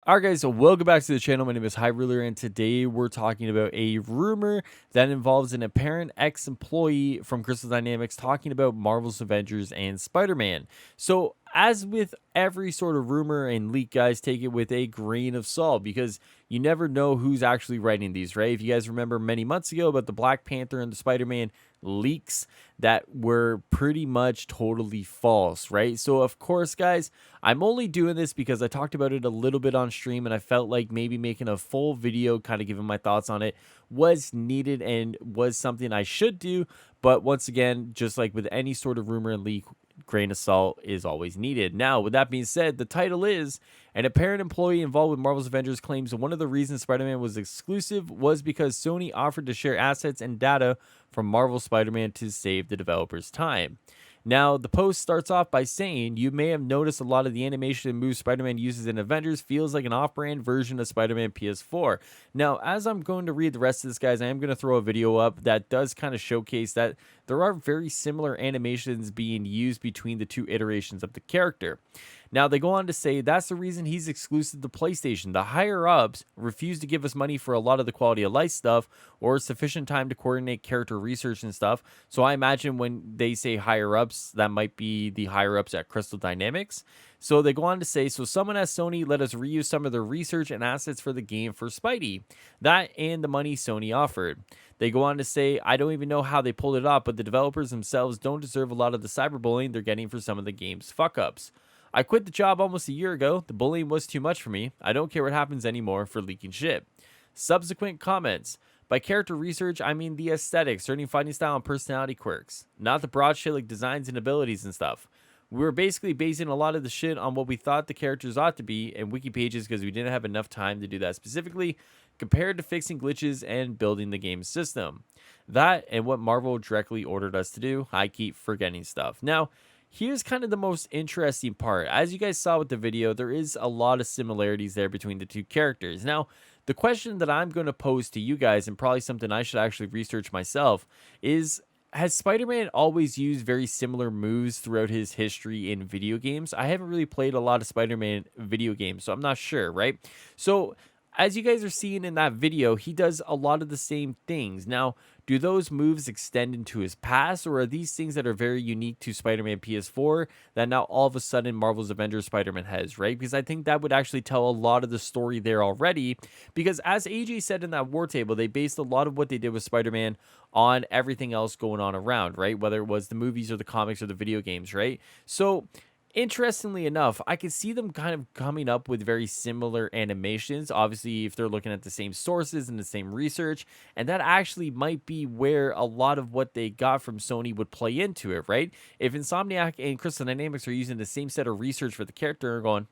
Alright guys, so welcome back to the channel. My name is Highruler, and today we're talking about a rumor that involves an apparent ex-employee from Crystal Dynamics talking about Marvel's Avengers and Spider-Man. So as with every sort of rumor and leak, guys, take it with a grain of salt because you never know who's actually writing these, right? If you guys remember many months ago about the Black Panther and the Spider-Man leaks that were pretty much totally false, right? So of course, guys, I'm only doing this because I talked about it a little bit on stream and I felt like maybe making a full video kind of giving my thoughts on it was needed and was something I should do. But once again, just like with any sort of rumor and leak, grain of salt is always needed. Now, with that being said, the title is an apparent employee involved with Marvel's Avengers claims one of the reasons Spider-Man was exclusive was because Sony offered to share assets and data from Marvel Spider-Man to save the developers time. Now, the post starts off by saying, you may have noticed a lot of the animation and moves Spider-Man uses in Avengers feels like an off-brand version of Spider-Man PS4. Now, as I'm going to read the rest of this, guys, I am going to throw a video up that does kind of showcase that there are very similar animations being used between the two iterations of the character. Now, they go on to say that's the reason he's exclusive to PlayStation. The higher-ups refuse to give us money for a lot of the quality of life stuff or sufficient time to coordinate character research and stuff. So I imagine when they say higher-ups, that might be the higher-ups at Crystal Dynamics. So they go on to say, so someone at Sony let us reuse some of their research and assets for the game for Spidey. That and the money Sony offered. They go on to say, I don't even know how they pulled it off, but the developers themselves don't deserve a lot of the cyberbullying they're getting for some of the game's fuck-ups. I quit the job almost a year ago. The bullying was too much for me. I don't care what happens anymore for leaking shit. Subsequent comments. By character research, I mean the aesthetics, certain fighting style and personality quirks, not the broad shit like designs and abilities and stuff. We were basically basing a lot of the shit on what we thought the characters ought to be and wiki pages because we didn't have enough time to do that specifically, compared to fixing glitches and building the game system. That and what Marvel directly ordered us to do. I keep forgetting stuff. Now, here's kind of the most interesting part. As you guys saw with the video, there is a lot of similarities there between the two characters. Now, the question that I'm going to pose to you guys, and probably something I should actually research myself, is has Spider-Man always used very similar moves throughout his history in video games? I haven't really played a lot of Spider-Man video games, so I'm not sure, right? So, as you guys are seeing in that video, he does a lot of the same things. Now, do those moves extend into his past, or are these things that are very unique to Spider-Man PS4 that now all of a sudden Marvel's Avengers Spider-Man has, right? Because I think that would actually tell a lot of the story there already. Because as AJ said in that war table, they based a lot of what they did with Spider-Man on everything else going on around, right? Whether it was the movies or the comics or the video games, right? So, interestingly enough, I can see them kind of coming up with very similar animations. Obviously, if they're looking at the same sources and the same research, and that actually might be where a lot of what they got from Sony would play into it, right? If Insomniac and Crystal Dynamics are using the same set of research for the character and going,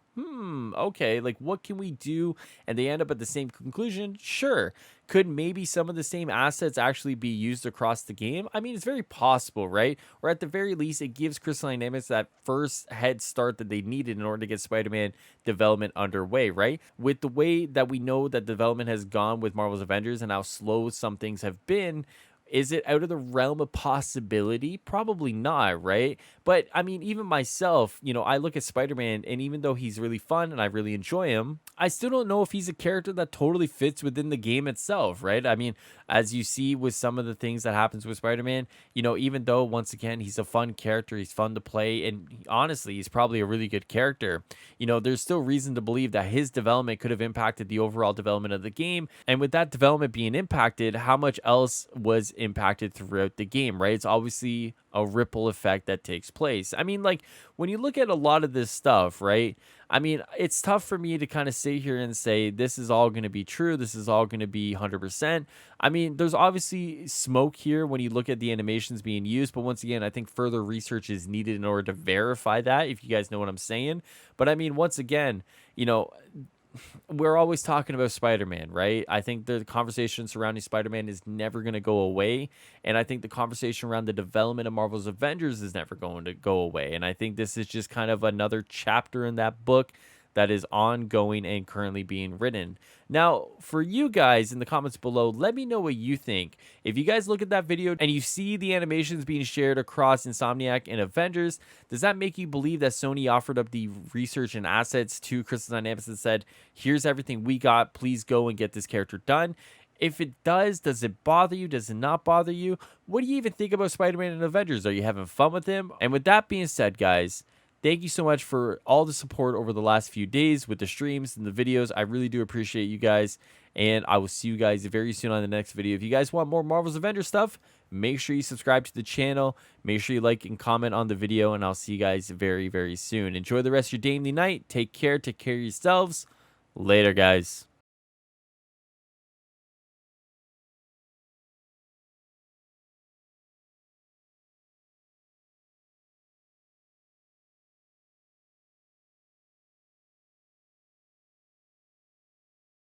okay, like what can we do? And they end up at the same conclusion. Sure. Could maybe some of the same assets actually be used across the game? I mean, it's very possible, right? Or at the very least, it gives Crystal Dynamics that first head start that they needed in order to get Spider-Man development underway, right? With the way that we know that development has gone with Marvel's Avengers and how slow some things have been, is it out of the realm of possibility? Probably not, right? But I mean, even myself, I look at Spider-Man, and even though he's really fun and I really enjoy him, I still don't know if he's a character that totally fits within the game itself, right? I mean, as you see with some of the things that happens with Spider-Man, even though once again he's a fun character, he's fun to play, and honestly, he's probably a really good character. There's still reason to believe that his development could have impacted the overall development of the game, and with that development being impacted, how much else was impacted throughout the game, right? It's obviously a ripple effect that takes place. I mean, like when you look at a lot of this stuff, right? I mean, it's tough for me to kind of sit here and say this is all going to be true. This is all going to be 100%. I mean, there's obviously smoke here when you look at the animations being used. But once again, I think further research is needed in order to verify that, if you guys know what I'm saying. But I mean, once again, we're always talking about Spider-Man, right? I think the conversation surrounding Spider-Man is never going to go away. And I think the conversation around the development of Marvel's Avengers is never going to go away. And I think this is just kind of another chapter in that book that is ongoing and currently being written. Now, for you guys in the comments below, let me know what you think. If you guys look at that video and you see the animations being shared across Insomniac and Avengers, does that make you believe that Sony offered up the research and assets to Crystal Dynamics and said, here's everything we got, please go and get this character done? If it does it bother you? Does it not bother you? What do you even think about Spider-Man and Avengers? Are you having fun with him? And with that being said, guys, thank you so much for all the support over the last few days with the streams and the videos. I really do appreciate you guys. And I will see you guys very soon on the next video. If you guys want more Marvel's Avengers stuff, make sure you subscribe to the channel. Make sure you like and comment on the video. And I'll see you guys very, very soon. Enjoy the rest of your day and night. Take care. Take care of yourselves. Later, guys.